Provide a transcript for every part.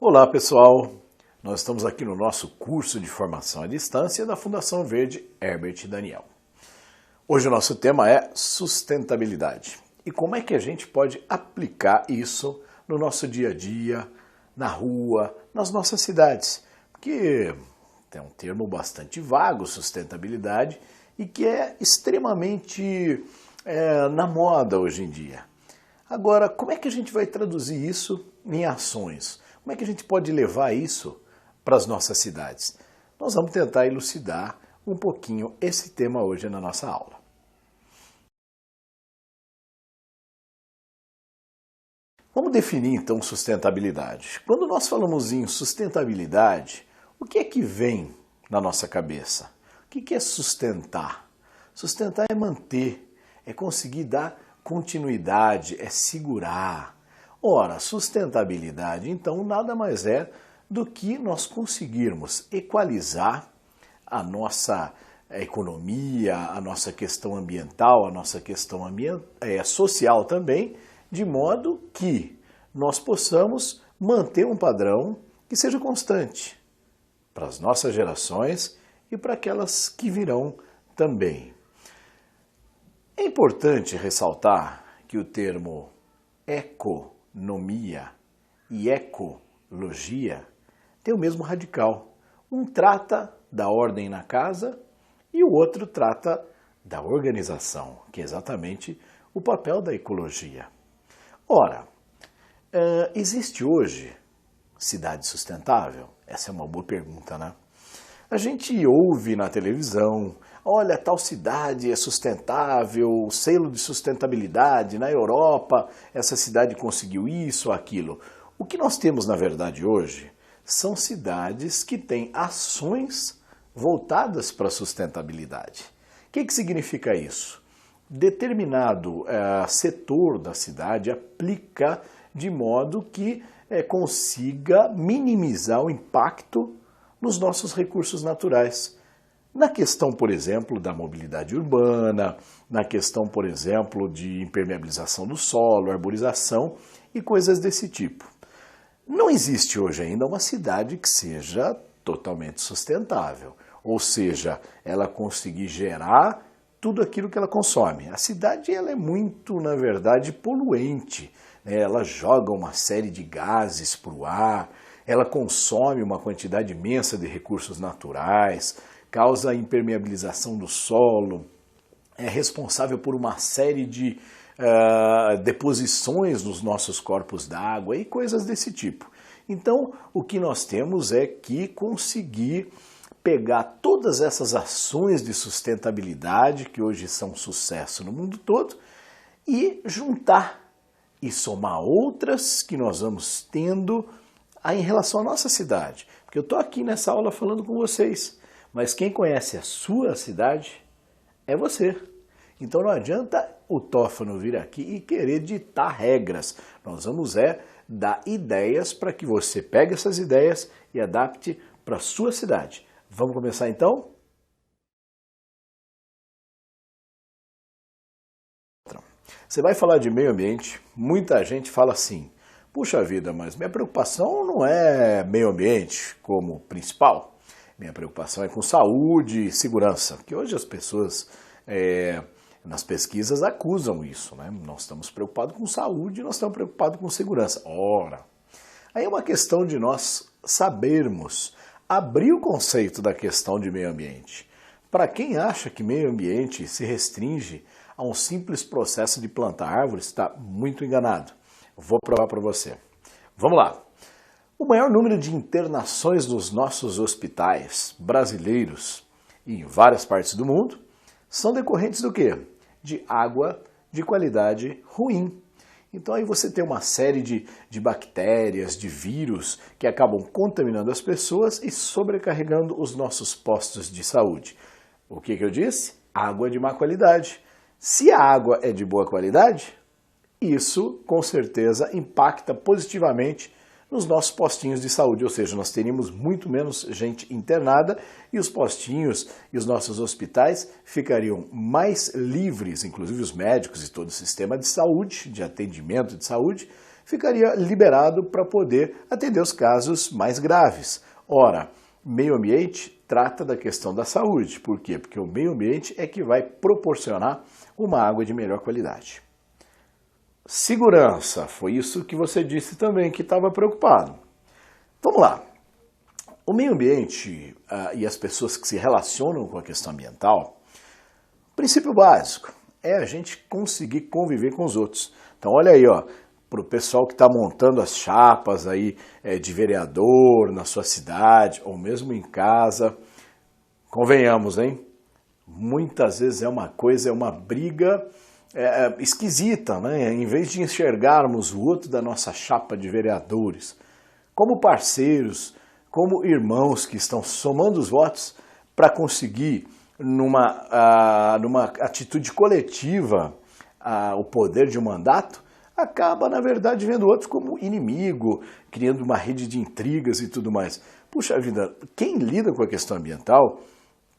Olá pessoal, nós estamos aqui no nosso curso de formação à distância da Fundação Verde Herbert Daniel. Hoje o nosso tema é sustentabilidade e como é que a gente pode aplicar isso no nosso dia a dia, na rua, nas nossas cidades, porque é um termo bastante vago, sustentabilidade, e que é extremamente na moda hoje em dia. Agora, como é que a gente vai traduzir isso em ações? Como é que a gente pode levar isso para as nossas cidades? Nós vamos tentar elucidar um pouquinho esse tema hoje na nossa aula. Vamos definir então sustentabilidade. Quando nós falamos em sustentabilidade, o que é que vem na nossa cabeça? O que é sustentar? Sustentar é manter, é conseguir dar continuidade, é segurar. Ora, sustentabilidade, então, nada mais é do que nós conseguirmos equalizar a nossa economia, a nossa questão ambiental, a nossa questão social também, de modo que nós possamos manter um padrão que seja constante para as nossas gerações e para aquelas que virão também. É importante ressaltar que o termo economia e ecologia tem o mesmo radical. Um trata da ordem na casa e o outro trata da organização, que é exatamente o papel da ecologia. Ora, existe hoje cidade sustentável? Essa é uma boa pergunta, né? A gente ouve na televisão, olha, tal cidade é sustentável, selo de sustentabilidade, na Europa essa cidade conseguiu isso ou aquilo. O que nós temos na verdade hoje são cidades que têm ações voltadas para a sustentabilidade. O que significa isso? Determinado setor da cidade aplica de modo que consiga minimizar o impacto nos nossos recursos naturais. Na questão, por exemplo, da mobilidade urbana, na questão, por exemplo, de impermeabilização do solo, arborização e coisas desse tipo. Não existe hoje ainda uma cidade que seja totalmente sustentável, ou seja, ela conseguir gerar tudo aquilo que ela consome. A cidade ela é muito, na verdade, poluente, né? Ela joga uma série de gases para o ar, ela consome uma quantidade imensa de recursos naturais, causa impermeabilização do solo, é responsável por uma série de deposições nos nossos corpos d'água e coisas desse tipo. Então, o que nós temos é que conseguir pegar todas essas ações de sustentabilidade, que hoje são um sucesso no mundo todo, e juntar e somar outras que nós vamos tendo em relação à nossa cidade. Porque eu estou aqui nessa aula falando com vocês, mas quem conhece a sua cidade é você. Então não adianta o Tófano vir aqui e querer ditar regras. Nós vamos dar ideias para que você pegue essas ideias e adapte para a sua cidade. Vamos começar então? Você vai falar de meio ambiente, muita gente fala assim: puxa vida, mas minha preocupação não é meio ambiente como principal. Minha preocupação é com saúde e segurança, porque hoje as pessoas nas pesquisas acusam isso, né? Nós estamos preocupados com saúde e nós estamos preocupados com segurança. Ora, aí é uma questão de nós sabermos abrir o conceito da questão de meio ambiente. Para quem acha que meio ambiente se restringe a um simples processo de plantar árvores, está muito enganado. Vou provar para você. Vamos lá. O maior número de internações nos nossos hospitais brasileiros e em várias partes do mundo são decorrentes do quê? De água de qualidade ruim. Então aí você tem uma série de bactérias, de vírus que acabam contaminando as pessoas e sobrecarregando os nossos postos de saúde. O que eu disse? Água de má qualidade. Se a água é de boa qualidade, isso com certeza impacta positivamente nos nossos postinhos de saúde, ou seja, nós teríamos muito menos gente internada e os postinhos e os nossos hospitais ficariam mais livres, inclusive os médicos e todo o sistema de saúde, de atendimento de saúde, ficaria liberado para poder atender os casos mais graves. Ora, meio ambiente trata da questão da saúde. Por quê? Porque o meio ambiente é que vai proporcionar uma água de melhor qualidade. Segurança, foi isso que você disse também que estava preocupado. Vamos lá. O meio ambiente e as pessoas que se relacionam com a questão ambiental, o princípio básico é a gente conseguir conviver com os outros. Então olha aí, ó, para o pessoal que está montando as chapas aí de vereador na sua cidade ou mesmo em casa, convenhamos, hein? Muitas vezes é uma briga esquisita, né? Em vez de enxergarmos o outro da nossa chapa de vereadores como parceiros, como irmãos que estão somando os votos para conseguir, numa atitude coletiva, o poder de um mandato, acaba, na verdade, vendo outros como inimigo, criando uma rede de intrigas e tudo mais. Puxa vida, quem lida com a questão ambiental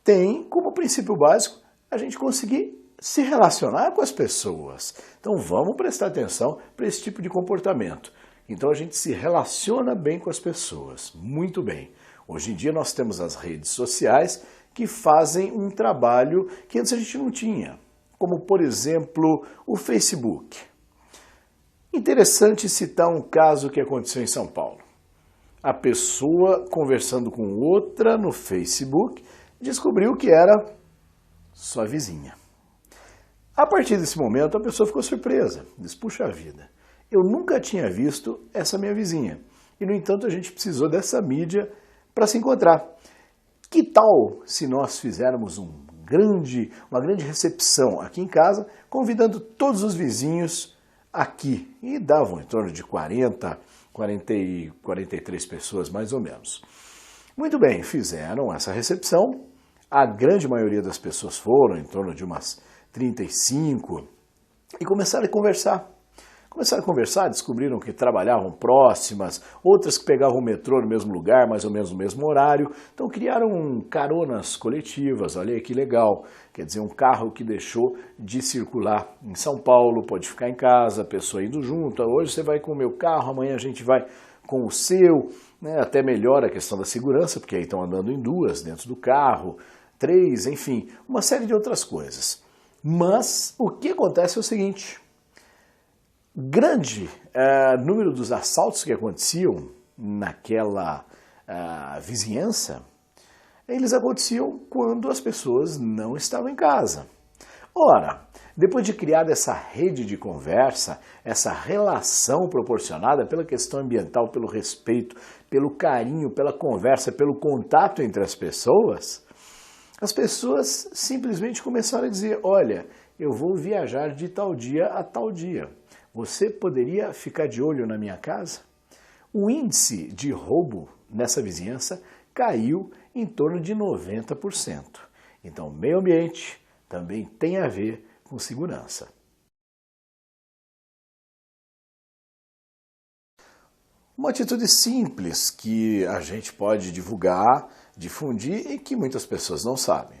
tem como princípio básico a gente conseguir se relacionar com as pessoas. Então vamos prestar atenção para esse tipo de comportamento. Então a gente se relaciona bem com as pessoas, muito bem. Hoje em dia nós temos as redes sociais que fazem um trabalho que antes a gente não tinha, como por exemplo o Facebook. Interessante citar um caso que aconteceu em São Paulo. A pessoa conversando com outra no Facebook descobriu que era sua vizinha. A partir desse momento a pessoa ficou surpresa, disse, puxa vida, eu nunca tinha visto essa minha vizinha. E, no entanto, a gente precisou dessa mídia para se encontrar. Que tal se nós fizermos uma grande recepção aqui em casa, convidando todos os vizinhos aqui? E davam em torno de 43 pessoas, mais ou menos. Muito bem, fizeram essa recepção. A grande maioria das pessoas foram, em torno de umas 35, e começaram a conversar. Começaram a conversar, descobriram que trabalhavam próximas, outras que pegavam o metrô no mesmo lugar, mais ou menos no mesmo horário. Então criaram caronas coletivas, olha aí que legal. Quer dizer, um carro que deixou de circular em São Paulo, pode ficar em casa, a pessoa indo junto. Hoje você vai com o meu carro, amanhã a gente vai com o seu. Né? Até melhora a questão da segurança, porque aí estão andando em duas dentro do carro, 3, enfim, uma série de outras coisas. Mas o que acontece é o seguinte... Grande número dos assaltos que aconteciam naquela vizinhança, eles aconteciam quando as pessoas não estavam em casa. Ora, depois de criar essa rede de conversa, essa relação proporcionada pela questão ambiental, pelo respeito, pelo carinho, pela conversa, pelo contato entre as pessoas simplesmente começaram a dizer, olha, eu vou viajar de tal dia a tal dia. Você poderia ficar de olho na minha casa? O índice de roubo nessa vizinhança caiu em torno de 90%. Então, meio ambiente também tem a ver com segurança. Uma atitude simples que a gente pode divulgar, difundir e que muitas pessoas não sabem.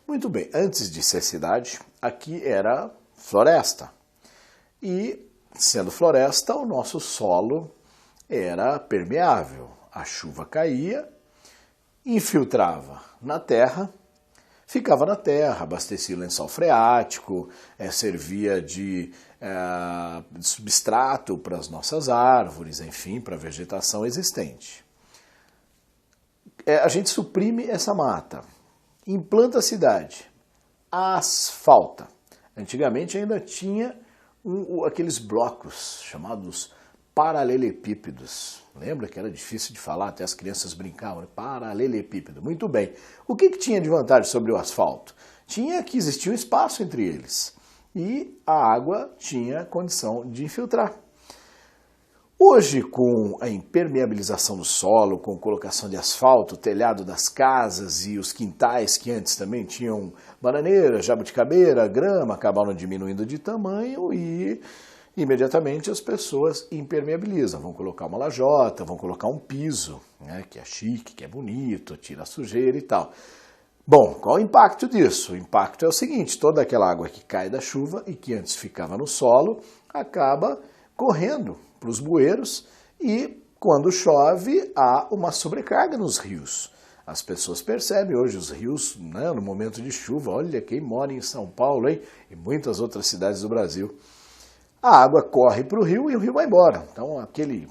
Muito bem, antes de ser cidade, aqui era floresta. E, sendo floresta, o nosso solo era permeável. A chuva caía, infiltrava na terra, ficava na terra, abastecia o lençol freático, servia de substrato para as nossas árvores, enfim, para a vegetação existente. A gente suprime essa mata, implanta a cidade, asfalta. Antigamente ainda tinha aqueles blocos chamados paralelepípedos. Lembra que era difícil de falar, até as crianças brincavam, né? Paralelepípedo. Muito bem. O que tinha de vantagem sobre o asfalto? Tinha que existia um espaço entre eles e a água tinha condição de infiltrar. Hoje, com a impermeabilização do solo, com a colocação de asfalto, o telhado das casas e os quintais que antes também tinham bananeira, jabuticabeira, grama, acabaram diminuindo de tamanho e imediatamente as pessoas impermeabilizam. Vão colocar uma lajota, vão colocar um piso, né, que é chique, que é bonito, tira a sujeira e tal. Bom, qual o impacto disso? O impacto é o seguinte, toda aquela água que cai da chuva e que antes ficava no solo, acaba correndo para os bueiros e quando chove há uma sobrecarga nos rios. As pessoas percebem hoje os rios, né, no momento de chuva, olha quem mora em São Paulo, hein, e muitas outras cidades do Brasil. A água corre para o rio e o rio vai embora. Então aquele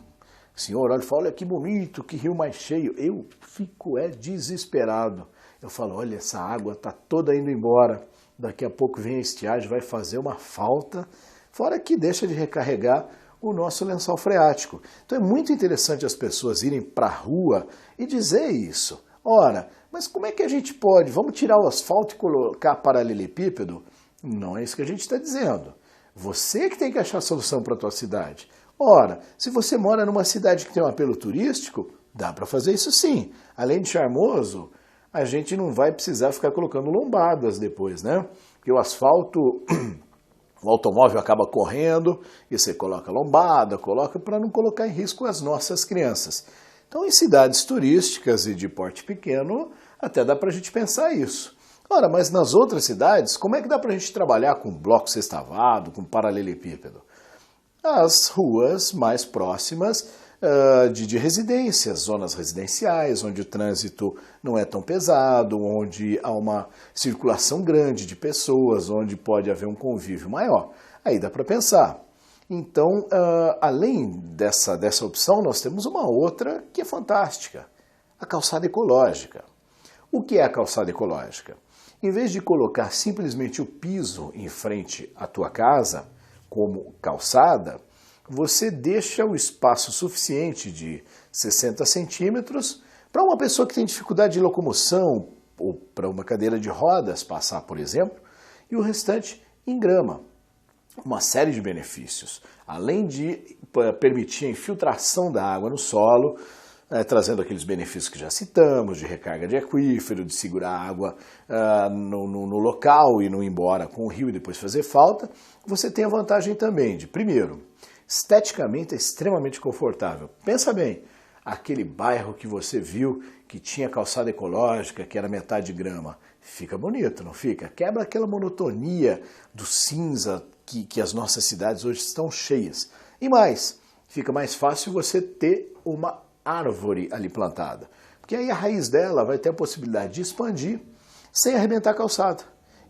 senhor olha e fala, olha que bonito, que rio mais cheio. Eu fico desesperado. Eu falo, olha, essa água está toda indo embora. Daqui a pouco vem a estiagem, vai fazer uma falta, fora que deixa de recarregar o nosso lençol freático. Então é muito interessante as pessoas irem para a rua e dizer isso. Ora, mas como é que a gente pode? Vamos tirar o asfalto e colocar paralelepípedo? Não é isso que a gente está dizendo. Você que tem que achar a solução para a tua cidade. Ora, se você mora numa cidade que tem um apelo turístico, dá para fazer isso sim. Além de charmoso, a gente não vai precisar ficar colocando lombadas depois, né? Porque o asfalto, o automóvel acaba correndo e você coloca lombada, coloca para não colocar em risco as nossas crianças. Então, em cidades turísticas e de porte pequeno, até dá para a gente pensar isso. Ora, mas nas outras cidades, como é que dá para a gente trabalhar com bloco sextavado, com paralelepípedo? As ruas mais próximas de residências, zonas residenciais, onde o trânsito não é tão pesado, onde há uma circulação grande de pessoas, onde pode haver um convívio maior. Aí dá para pensar. Então, além dessa opção, nós temos uma outra que é fantástica, a calçada ecológica. O que é a calçada ecológica? Em vez de colocar simplesmente o piso em frente à tua casa, como calçada, você deixa o espaço suficiente de 60 centímetros para uma pessoa que tem dificuldade de locomoção ou para uma cadeira de rodas passar, por exemplo, e o restante em grama. Uma série de benefícios, além de permitir a infiltração da água no solo, trazendo aqueles benefícios que já citamos, de recarga de aquífero, de segurar a água no local e não ir embora com o rio e depois fazer falta, você tem a vantagem também de, primeiro, esteticamente é extremamente confortável. Pensa bem, aquele bairro que você viu que tinha calçada ecológica, que era metade grama, fica bonito, não fica? Quebra aquela monotonia do cinza que as nossas cidades hoje estão cheias. E mais, fica mais fácil você ter uma árvore ali plantada, porque aí a raiz dela vai ter a possibilidade de expandir sem arrebentar a calçada.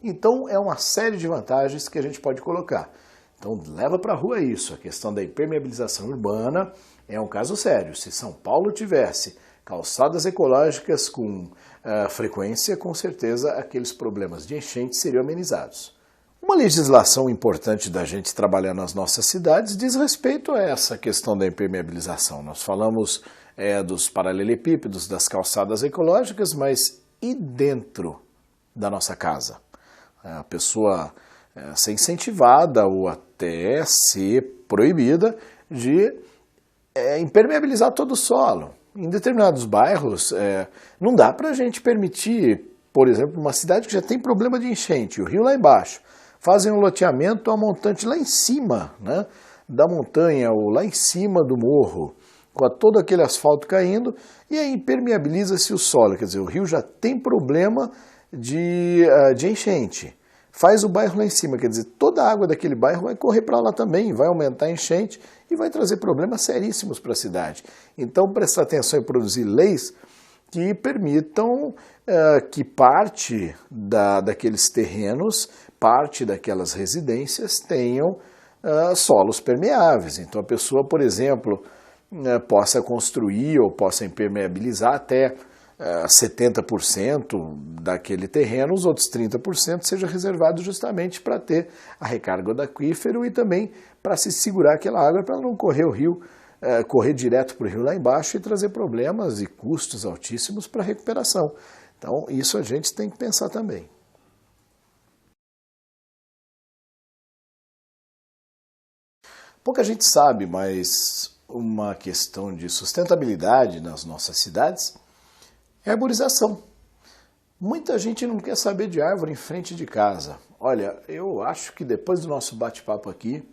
Então é uma série de vantagens que a gente pode colocar. Então leva para a rua isso, a questão da impermeabilização urbana é um caso sério. Se São Paulo tivesse calçadas ecológicas com frequência, com certeza aqueles problemas de enchente seriam amenizados. Uma legislação importante da gente trabalhar nas nossas cidades diz respeito a essa questão da impermeabilização. Nós falamos dos paralelepípedos, das calçadas ecológicas, mas e dentro da nossa casa? A pessoa ser incentivada ou até ser proibida de impermeabilizar todo o solo. Em determinados bairros, não dá para a gente permitir, por exemplo, uma cidade que já tem problema de enchente, o rio lá embaixo, fazem um loteamento a montante lá em cima, né, da montanha ou lá em cima do morro, com todo aquele asfalto caindo, e aí impermeabiliza-se o solo. Quer dizer, o rio já tem problema de enchente. Faz o bairro lá em cima, quer dizer, toda a água daquele bairro vai correr para lá também, vai aumentar a enchente e vai trazer problemas seríssimos para a cidade. Então, prestar atenção em produzir leis que permitam que parte daqueles terrenos, parte daquelas residências tenham solos permeáveis. Então, a pessoa, por exemplo, possa construir ou possa impermeabilizar até 70% daquele terreno, os outros 30% seja reservado justamente para ter a recarga do aquífero e também para se segurar aquela água para não correr o rio, correr direto para o rio lá embaixo e trazer problemas e custos altíssimos para a recuperação. Então isso a gente tem que pensar também. Pouca gente sabe, mas uma questão de sustentabilidade nas nossas cidades é a arborização. Muita gente não quer saber de árvore em frente de casa. Olha, eu acho que depois do nosso bate-papo aqui,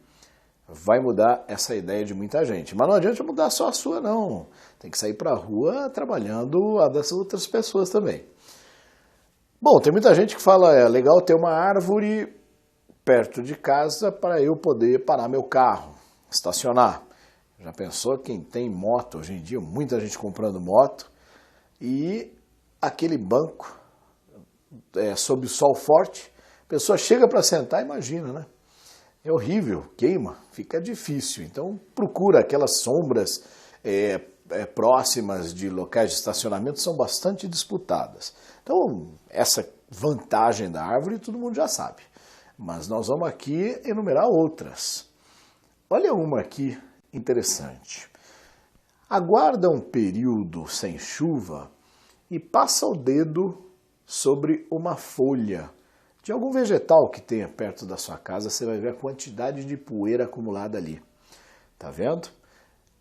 vai mudar essa ideia de muita gente. Mas não adianta mudar só a sua, não. Tem que sair para a rua trabalhando a das outras pessoas também. Bom, tem muita gente que fala, é legal ter uma árvore perto de casa para eu poder parar meu carro, estacionar. Já pensou quem tem moto hoje em dia, muita gente comprando moto, e aquele banco sob o sol forte, a pessoa chega para sentar, imagina, né? É horrível, queima, fica difícil. Então procura aquelas sombras próximas de locais de estacionamento, são bastante disputadas. Então essa vantagem da árvore todo mundo já sabe, mas nós vamos aqui enumerar outras. Olha uma aqui interessante. Aguarda um período sem chuva e passa o dedo sobre uma folha de algum vegetal que tenha perto da sua casa, você vai ver a quantidade de poeira acumulada ali. Tá vendo?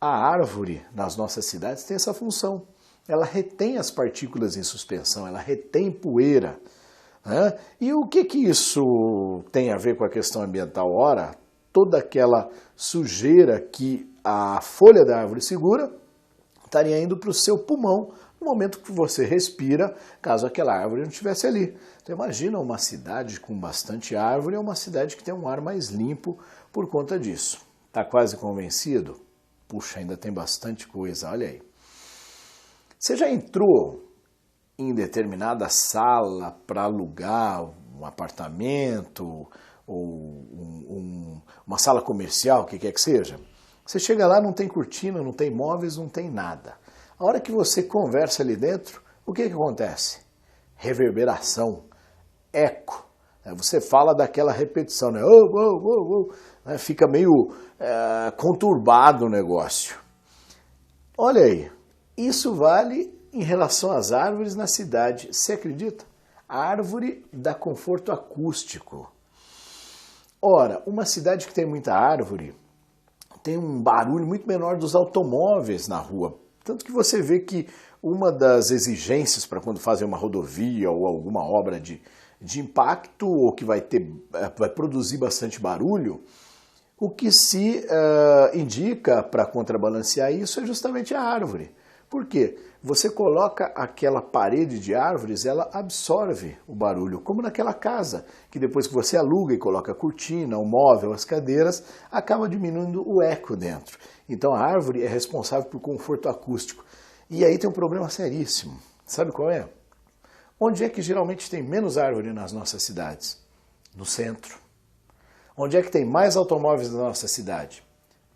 A árvore nas nossas cidades tem essa função. Ela retém as partículas em suspensão, ela retém poeira. Né? E o que isso tem a ver com a questão ambiental? Ora, toda aquela sujeira que a folha da árvore segura estaria indo para o seu pulmão no momento que você respira, caso aquela árvore não estivesse ali. Então imagina uma cidade com bastante árvore, é uma cidade que tem um ar mais limpo por conta disso. Está quase convencido? Puxa, ainda tem bastante coisa, olha aí. Você já entrou em determinada sala para alugar um apartamento ou uma sala comercial, o que quer que seja? Você chega lá, não tem cortina, não tem móveis, não tem nada. A hora que você conversa ali dentro, o que acontece? Reverberação, eco. Você fala daquela repetição, né? Fica meio conturbado o negócio. Olha aí, isso vale em relação às árvores na cidade. Você acredita? A árvore dá conforto acústico. Ora, uma cidade que tem muita árvore tem um barulho muito menor dos automóveis na rua. Tanto que você vê que uma das exigências para quando fazem uma rodovia ou alguma obra de impacto, ou que vai produzir bastante barulho, o que se indica para contrabalancear isso é justamente a árvore. Por quê? Você coloca aquela parede de árvores, ela absorve o barulho, como naquela casa, que depois que você aluga e coloca a cortina, o móvel, as cadeiras, acaba diminuindo o eco dentro. Então a árvore é responsável por conforto acústico. E aí tem um problema seríssimo. Sabe qual é? Onde é que geralmente tem menos árvore nas nossas cidades? No centro. Onde é que tem mais automóveis na nossa cidade?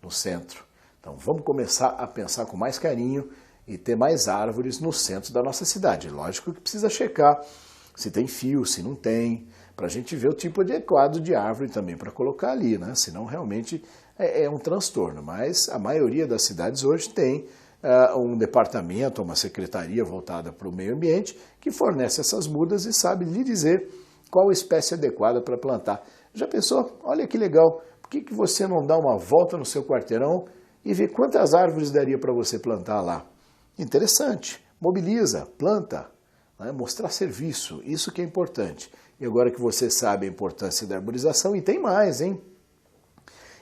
No centro. Então vamos começar a pensar com mais carinho e ter mais árvores no centro da nossa cidade. Lógico que precisa checar se tem fio, se não tem, para a gente ver o tipo adequado de árvore também para colocar ali, né? Senão realmente é um transtorno. Mas a maioria das cidades hoje tem um departamento, uma secretaria voltada para o meio ambiente que fornece essas mudas e sabe lhe dizer qual espécie adequada para plantar. Já pensou? Olha que legal, por que você não dá uma volta no seu quarteirão e vê quantas árvores daria para você plantar lá? Interessante, mobiliza, planta, né? Mostrar serviço, isso que é importante. E agora que você sabe a importância da arborização, e tem mais, hein?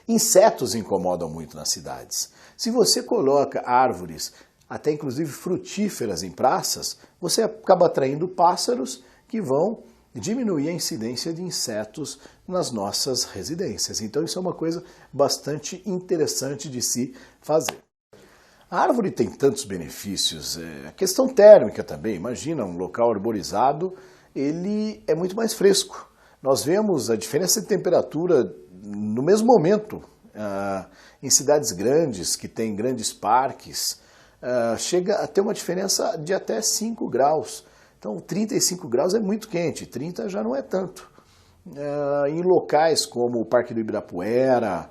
Insetos incomodam muito nas cidades. Se você coloca árvores, até inclusive frutíferas em praças, você acaba atraindo pássaros que vão diminuir a incidência de insetos nas nossas residências. Então isso é uma coisa bastante interessante de se fazer. A árvore tem tantos benefícios, a questão térmica também, imagina um local arborizado, ele é muito mais fresco. Nós vemos a diferença de temperatura no mesmo momento, em cidades grandes, que têm grandes parques, chega a ter uma diferença de até 5 graus. Então 35 graus é muito quente, 30 já não é tanto. Em locais como o Parque do Ibirapuera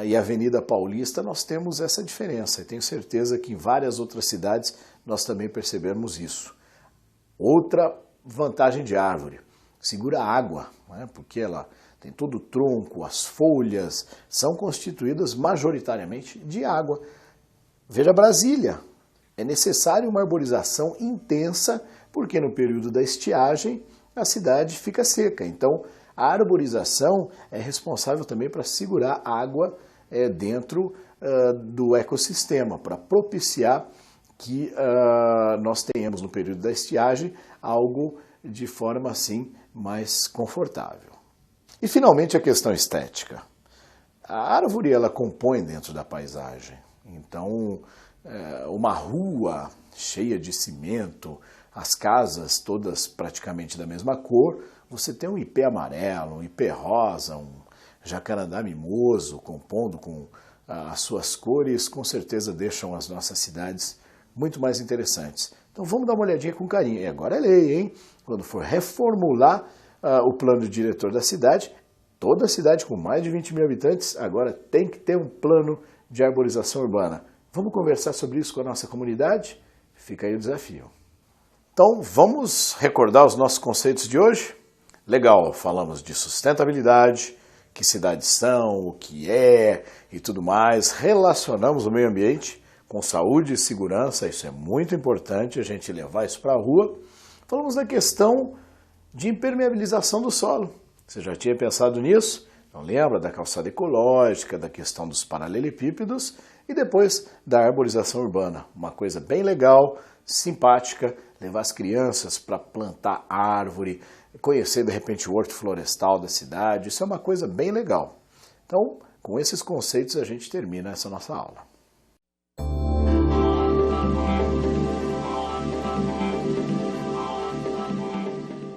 e a Avenida Paulista, nós temos essa diferença. E tenho certeza que em várias outras cidades nós também percebemos isso. Outra vantagem de árvore, segura água, né? Porque ela tem todo o tronco, as folhas são constituídas majoritariamente de água. Veja Brasília, é necessário uma arborização intensa, porque no período da estiagem a cidade fica seca. Então a arborização é responsável também para segurar água dentro do ecossistema, para propiciar que nós tenhamos no período da estiagem algo de forma assim mais confortável. E finalmente a questão estética. A árvore ela compõe dentro da paisagem. Então, uma rua cheia de cimento, as casas todas praticamente da mesma cor, você tem um ipê amarelo, um ipê rosa, um jacarandá mimoso compondo com as suas cores, com certeza deixam as nossas cidades muito mais interessantes. Então vamos dar uma olhadinha com carinho. E agora é lei, hein? Quando for reformular o plano diretor da cidade, toda cidade com mais de 20 mil habitantes agora tem que ter um plano de arborização urbana. Vamos conversar sobre isso com a nossa comunidade? Fica aí o desafio. Então vamos recordar os nossos conceitos de hoje? Legal, falamos de sustentabilidade, que cidades são, o que é e tudo mais. Relacionamos o meio ambiente com saúde e segurança, isso é muito importante a gente levar isso para a rua. Falamos da questão de impermeabilização do solo. Você já tinha pensado nisso? Não lembra da calçada ecológica, da questão dos paralelepípedos e depois da arborização urbana. Uma coisa bem legal, simpática, levar as crianças para plantar árvore, conhecer de repente o horto florestal da cidade, isso é uma coisa bem legal. Então, com esses conceitos a gente termina essa nossa aula.